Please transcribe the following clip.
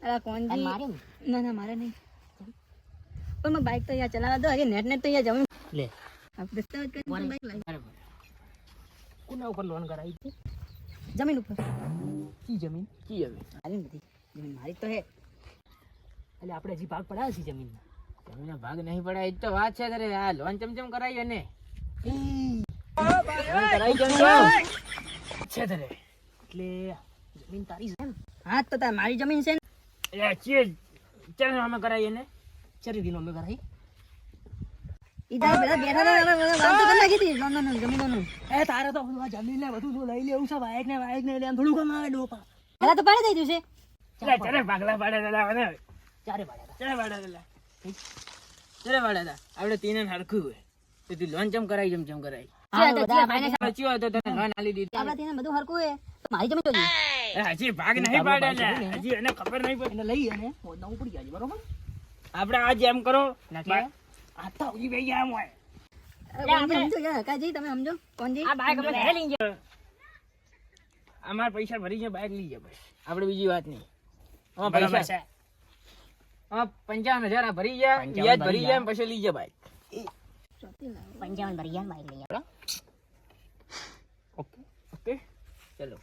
અરે કોણજી માર્યું ના મારે નહીં પણ મેં બાઇક તો અહીંયા ચલાવવા દો હજી નેટ તો અહીંયા જવું લે આપણે દસ્તાવેજ કરીને બાઇક લાવી કોના ઉપર લોન કરાવી છે? જમીન ઉપર કી જમીન કી હવે મારી નથી જમીન મારી તો હે એટલે આપણે હજી ભાગ પડાવે છે જમીનના. જમીનનો ભાગ નહીં પડે એ તો વાત છે તારે. આ લોન ચમચમ કરાવી ને કરાવી છે તારે એટલે જમીન તારી છે ને? હા તો તાર મારી જમીન છે ને એ ચીજ ચાલ અમે કરાવીએ ને ચારી દિનો અમે કરાવી. ઈધર બધા બેઠા હતા વાત તો કરી નાખી હતી લોનનું જમીનનું એ તારે તો આ જમીન ને બધું તું લઈ લેવું છે. બાઈક ને લઈ આમ થોડું કમાવે ડોપા. પેલા તો પાડી દઈ છે ચાલે ભાગલા પાડે દાદા ચારે પાડ્યા ચાલે પાડે દાદા ચાલે પાડે દાદા આપણે તીને હરખું હોય તો તું લોન ચમ કરાવી ચમ કરાવી સાચી હોય તો તને લોન આલી દીધી. આપડા ત્યાં બધું હરકું હે તો મારી જમીન તો હજી ભાગ નહીં પાડે હજી એને ખબર નહીં પડે. એને લઈ અને મોદના ઉપડી જાય બરોબર. આપણે આ જેમ કરો આ તો ઉજી ભાઈ આમ હોય સમજો યાર કાજી તમે સમજો કોણજી આ બાઈક આપણે ઘરે લઈ જાય. અમારા પૈસા ભરી જાય બાઈક લઈ જાય બસ. આપણે બીજી વાત નહીં. અમારા પૈસા 55,000 આ ભરી જાય વ્યાજ ભરી જાય પછી લઈ જાય બાઈક. 55 ભરી ગયા બાઈક લઈ ઓકે ઓકે ચલો.